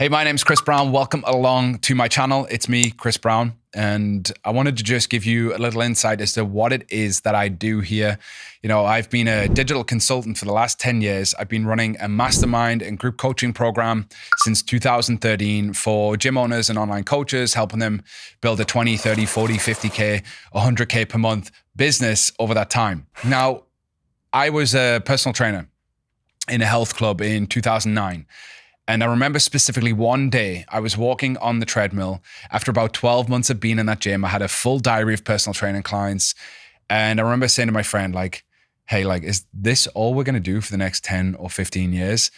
Hey, my name's Chris Brown. Welcome along to my channel. It's me, Chris Brown, and I wanted to just give you a little insight as to what it is that I do here. You know, I've been a digital consultant for the last 10 years. I've been running a mastermind and group coaching program since 2013 for gym owners and online coaches, helping them build a 20, 30, 40, 50K, 100K per month business over that time. Now, I was a personal trainer in a health club in 2009. And I remember specifically one day I was walking on the treadmill after about 12 months of being in that gym. I had a full diary of personal training clients. And I remember saying to my friend, hey, is this all we're going to do for the next 10 or 15 years?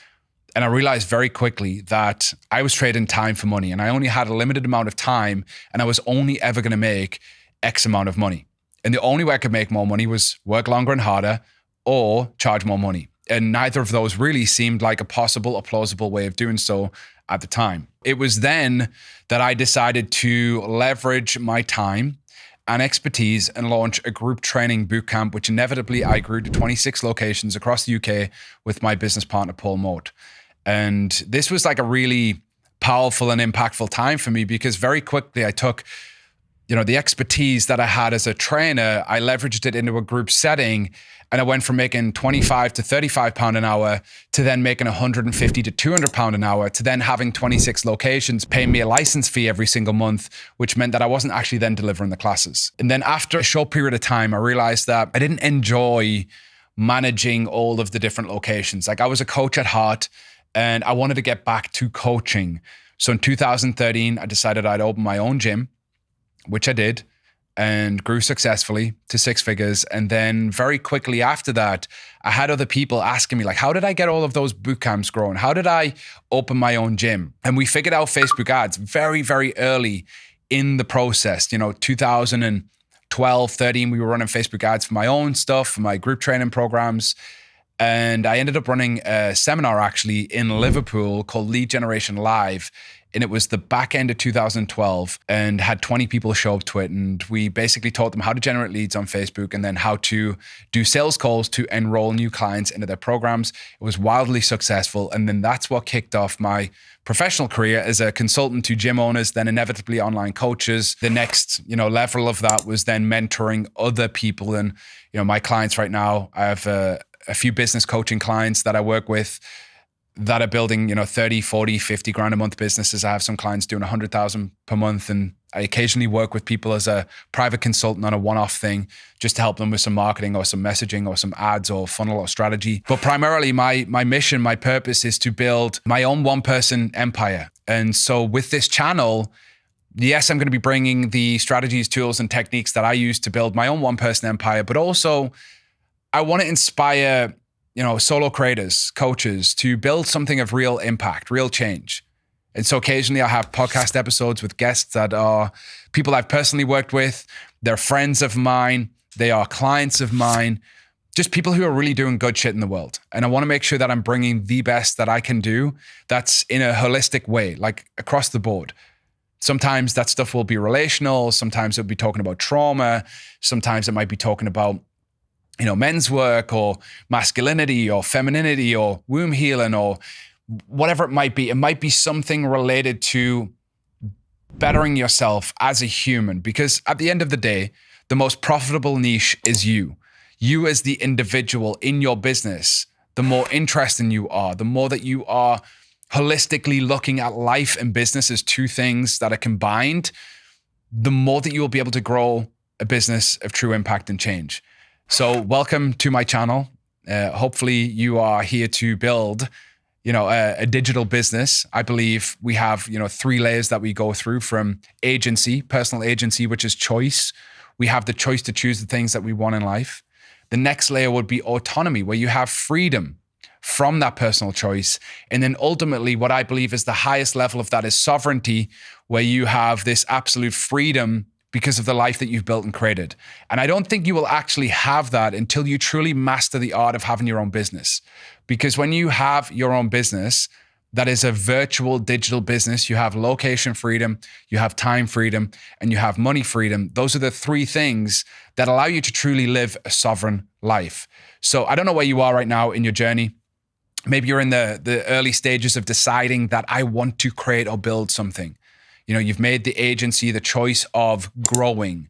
And I realized very quickly that I was trading time for money and I only had a limited amount of time and I was only ever going to make X amount of money. And the only way I could make more money was work longer and harder or charge more money. And neither of those really seemed like a possible or plausible way of doing so at the time. It was then that I decided to leverage my time and expertise and launch a group training bootcamp, which inevitably I grew to 26 locations across the UK with my business partner, Paul Moat. And this was like a really powerful and impactful time for me because very quickly I took the expertise that I had as a trainer, I leveraged it into a group setting, and I went from making 25 to 35 pound an hour to then making 150 to 200 pound an hour to then having 26 locations paying me a license fee every single month, which meant that I wasn't actually then delivering the classes. And then after a short period of time, I realized that I didn't enjoy managing all of the different locations. Like I was a coach at heart and I wanted to get back to coaching. So in 2013, I decided I'd open my own gym, which I did, and grew successfully to six figures. And then very quickly after that, I had other people asking me how did I get all of those boot camps growing? How did I open my own gym? And we figured out Facebook ads very, very early in the process. 2012, 13, we were running Facebook ads for my own stuff, for my group training programs. And I ended up running a seminar actually in Liverpool called Lead Generation Live. And it was the back end of 2012 and had 20 people show up to it. And we basically taught them how to generate leads on Facebook and then how to do sales calls to enroll new clients into their programs. It was wildly successful. And then that's what kicked off my professional career as a consultant to gym owners, then inevitably online coaches. The next, level of that was then mentoring other people. And, my clients right now, I have a few business coaching clients that I work with that are building, 30, 40, 50 grand a month businesses. I have some clients doing 100,000 per month. And I occasionally work with people as a private consultant on a one-off thing, just to help them with some marketing or some messaging or some ads or funnel or strategy. But primarily my mission, my purpose is to build my own one-person empire. And so with this channel, yes, I'm going to be bringing the strategies, tools, and techniques that I use to build my own one-person empire, but also I want to inspire solo creators, coaches to build something of real impact, real change. And so occasionally I have podcast episodes with guests that are people I've personally worked with. They're friends of mine. They are clients of mine, just people who are really doing good shit in the world. And I want to make sure that I'm bringing the best that I can do that's in a holistic way, like across the board. Sometimes that stuff will be relational. Sometimes it'll be talking about trauma. Sometimes it might be talking about men's work or masculinity or femininity or womb healing or whatever it might be. It might be something related to bettering yourself as a human, because at the end of the day, the most profitable niche is you. You as the individual in your business. The more interesting you are, the more that you are holistically looking at life and business as two things that are combined, the more that you'll be able to grow a business of true impact and change. So welcome to my channel. Hopefully you are here to build, a digital business. I believe we have, 3 layers that we go through from agency, personal agency, which is choice. We have the choice to choose the things that we want in life. The next layer would be autonomy, where you have freedom from that personal choice. And then ultimately what I believe is the highest level of that is sovereignty, where you have this absolute freedom because of the life that you've built and created. And I don't think you will actually have that until you truly master the art of having your own business. Because when you have your own business, that is a virtual digital business, you have location freedom, you have time freedom, and you have money freedom. Those are the 3 things that allow you to truly live a sovereign life. So I don't know where you are right now in your journey. Maybe you're in the early stages of deciding that I want to create or build something. You've made the agency, the choice of growing.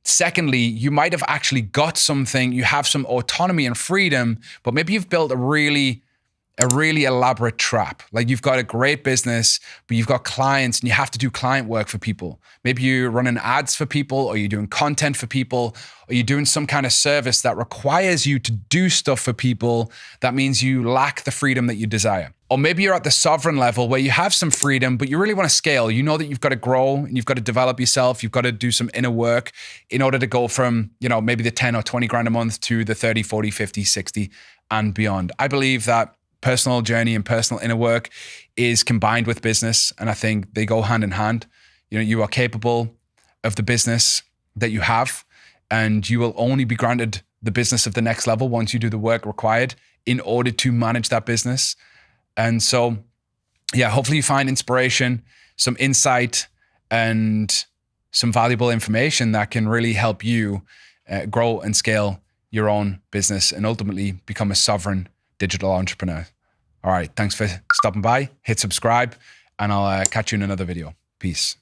Secondly, you might have actually got something, you have some autonomy and freedom, but maybe you've built a really elaborate trap. Like you've got a great business, but you've got clients and you have to do client work for people. Maybe you're running ads for people, or you're doing content for people, or you're doing some kind of service that requires you to do stuff for people. That means you lack the freedom that you desire. Or maybe you're at the sovereign level where you have some freedom, but you really want to scale. You know that you've got to grow and you've got to develop yourself. You've got to do some inner work in order to go from, maybe the 10 or 20 grand a month to the 30, 40, 50, 60 and beyond. I believe that personal journey and personal inner work is combined with business. And I think they go hand in hand. You are capable of the business that you have, and you will only be granted the business of the next level once you do the work required in order to manage that business. And so, hopefully you find inspiration, some insight, and some valuable information that can really help you grow and scale your own business and ultimately become a sovereign digital entrepreneur. All right. Thanks for stopping by. Hit subscribe, and I'll catch you in another video. Peace.